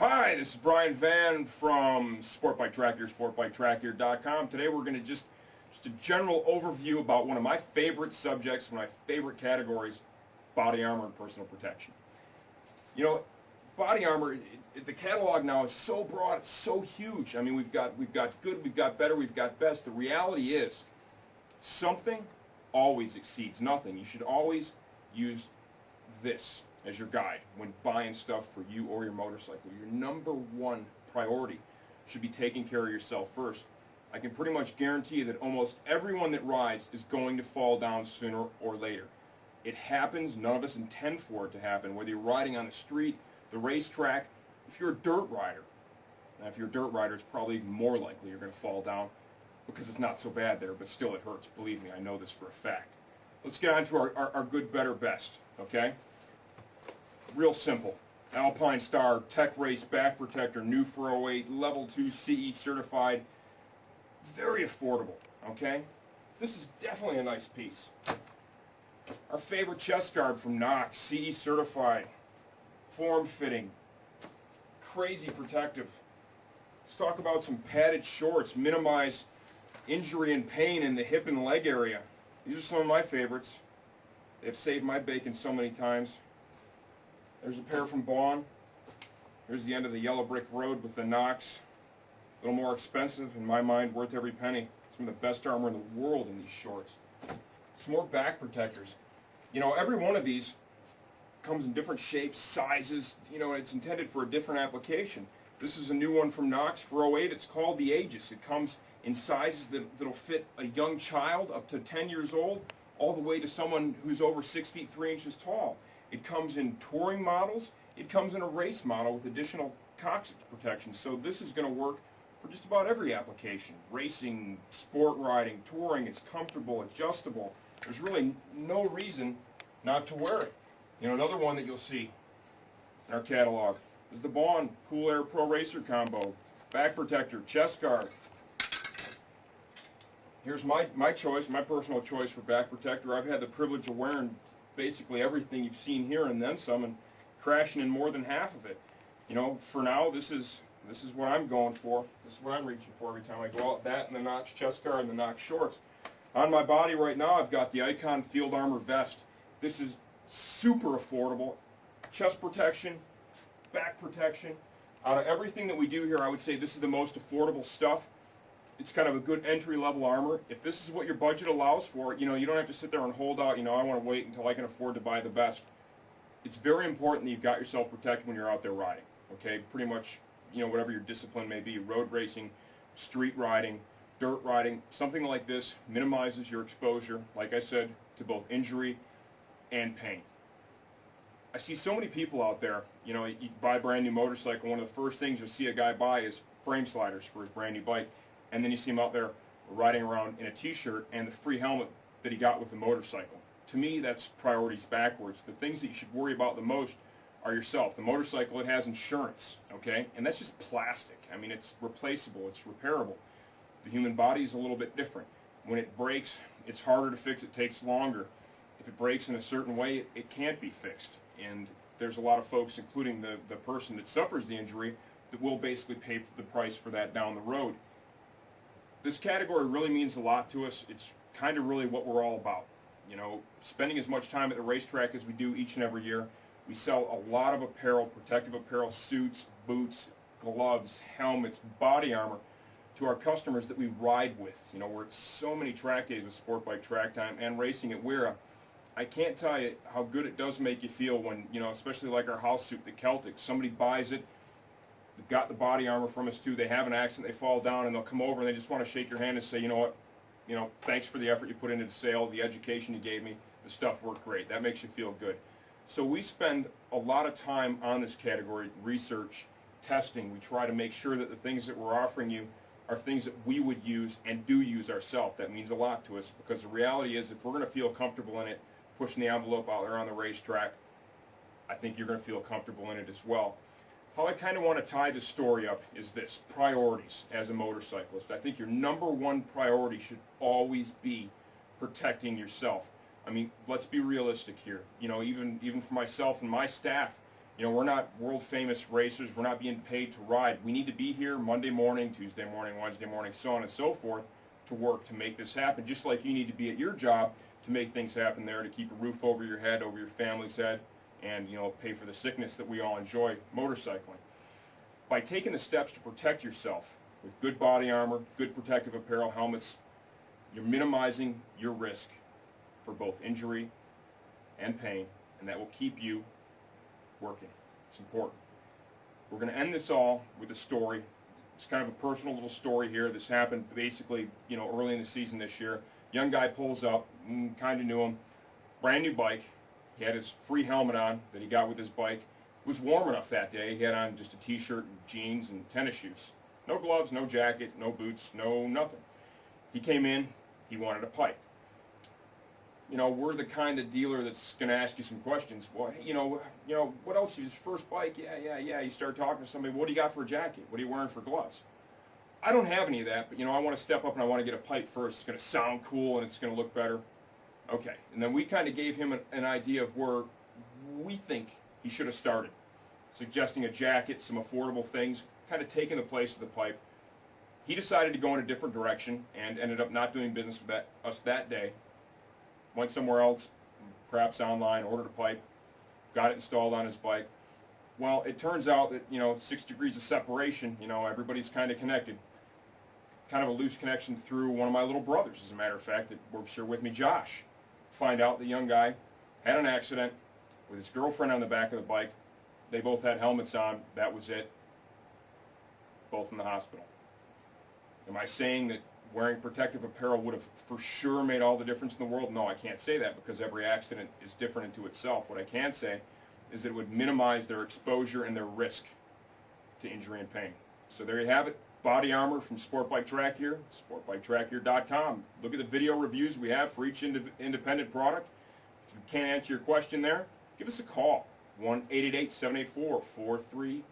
Hi, this is Brian Van from Sport Bike Track Gear, sportbiketrackgear.com. Today we're going to just a general overview about one of my favorite subjects, one of my favorite categories, body armor and personal protection. You know, body armor, the catalog now is so broad, it's so huge. I mean, we've got good, we've got better, we've got best. The reality is, something always exceeds nothing. You should always use this as your guide when buying stuff for you or your motorcycle. Your number one priority should be taking care of yourself first. I can pretty much guarantee you that almost everyone that rides is going to fall down sooner or later. It happens. None of us intend for it to happen, whether you're riding on the street, the racetrack. If you're a dirt rider, now if you're a dirt rider, it's probably even more likely you're going to fall down because it's not so bad there, but still it hurts. Believe me, I know this for a fact. Let's get on to our good, better, best, okay? Real simple. Alpine Star Tech Race Back Protector, new for 08, level 2 CE certified. Very affordable, okay? This is definitely a nice piece. Our favorite chest guard from Knox, CE certified, form fitting, crazy protective. Let's talk about some padded shorts, minimize injury and pain in the hip and leg area. These are some of my favorites. They've saved my bacon so many times. There's a pair from Bawn. Here's the end of the yellow brick road with the Knox. A little more expensive, in my mind, worth every penny. Some of the best armor in the world in these shorts. Some more back protectors. You know, every one of these comes in different shapes, sizes, you know, and it's intended for a different application. This is a new one from Knox for 08. It's called the Aegis. It comes in sizes that'll fit a young child up to 10 years old, all the way to someone who's over 6 feet 3 inches tall. It comes in touring models. It comes in a race model with additional coccyx protection. So this is going to work for just about every application. Racing, sport riding, touring. It's comfortable, adjustable. There's really no reason not to wear it. You know, another one that you'll see in our catalog is the Bawn Cool Air Pro Racer Combo. Back protector, chest guard. Here's my choice, my personal choice for back protector. I've had the privilege of wearing basically everything you've seen here and then some, and crashing in more than half of it. You know, for now, this is what I'm going for. This is what I'm reaching for every time I go out. That and the Knox chest guard and the Knox shorts. On my body right now, I've got the Icon Field Armor Vest. This is super affordable. Chest protection, back protection. Out of everything that we do here, I would say this is the most affordable stuff. It's kind of a good entry-level armor. If this is what your budget allows for, you know, you don't have to sit there and hold out, you know, I want to wait until I can afford to buy the best. It's very important that you've got yourself protected when you're out there riding, okay? Pretty much, you know, whatever your discipline may be, road racing, street riding, dirt riding, something like this minimizes your exposure, like I said, to both injury and pain. I see so many people out there, you know, you buy a brand new motorcycle, one of the first things you'll see a guy buy is frame sliders for his brand new bike. And then you see him out there riding around in a t-shirt and the free helmet that he got with the motorcycle. To me, that's priorities backwards. The things that you should worry about the most are yourself. The motorcycle, it has insurance, okay? And that's just plastic. I mean, it's replaceable, it's repairable. The human body is a little bit different. When it breaks, it's harder to fix, it takes longer. If it breaks in a certain way, it can't be fixed. And there's a lot of folks, including the person that suffers the injury, that will basically pay the price for that down the road. This category really means a lot to us. It's kind of really what we're all about. You know, spending as much time at the racetrack as we do each and every year. We sell a lot of apparel, protective apparel, suits, boots, gloves, helmets, body armor to our customers that we ride with. You know, we're at so many track days with Sport Bike Track Time and racing at Wera. I can't tell you how good it does make you feel when, you know, especially like our house suit, the Celtic, somebody buys it. They've got the body armor from us too. They have an accident, they fall down, and they'll come over and they just want to shake your hand and say, you know what, you know, thanks for the effort you put into the sale, the education you gave me, the stuff worked great. That makes you feel good. So we spend a lot of time on this category, research, testing. We try to make sure that the things that we're offering you are things that we would use and do use ourselves. That means a lot to us because the reality is if we're going to feel comfortable in it, pushing the envelope out there on the racetrack, I think you're going to feel comfortable in it as well. How I kind of want to tie this story up is this: priorities as a motorcyclist. I think your number one priority should always be protecting yourself. I mean, let's be realistic here. You know, even for myself and my staff, You know, we're not world famous racers. We're not being paid to ride. We need to be here Monday morning, Tuesday morning, Wednesday morning, so on and so forth, to work to make this happen. Just like you need to be at your job to make things happen there, to keep a roof over your head, over your family's head, and, you know, pay for the sickness that we all enjoy motorcycling. By taking the steps to protect yourself with good body armor, good protective apparel, helmets, you're minimizing your risk for both injury and pain, and that will keep you working. It's important. We're going to end this all with a story. It's kind of a personal little story here. This happened basically, you know, early in the season this year. Young guy pulls up, kind of knew him, brand new bike. He had his free helmet on that he got with his bike. It was warm enough that day. He had on just a t-shirt and jeans and tennis shoes. No gloves, no jacket, no boots, no nothing. He came in, he wanted a pipe. You know, we're the kind of dealer that's going to ask you some questions. Well, you know, what else? His first bike? Yeah. You start talking to somebody. What do you got for a jacket? What are you wearing for gloves? I don't have any of that, but, you know, I want to step up and I want to get a pipe first. It's going to sound cool and it's going to look better. Okay. And then we kind of gave him an idea of where we think he should have started, suggesting a jacket, some affordable things, kind of taking the place of the pipe. He decided to go in a different direction and ended up not doing business with us that day. Went somewhere else, perhaps online, ordered a pipe, got it installed on his bike. Well, it turns out that, you know, 6 degrees of separation, you know, everybody's kind of connected. Kind of a loose connection through one of my little brothers, as a matter of fact, that works here with me, Josh. Find out the young guy had an accident with his girlfriend on the back of the bike. They both had helmets on. That was it. Both in the hospital. Am I saying that wearing protective apparel would have for sure made all the difference in the world? No, I can't say that because every accident is different into itself. What I can say is that it would minimize their exposure and their risk to injury and pain. So there you have it. Body armor from Sport Bike Track Gear, sportbiketrackgear.com. Look at the video reviews we have for each independent product. If we can't answer your question there, give us a call, 1-888-784-4327.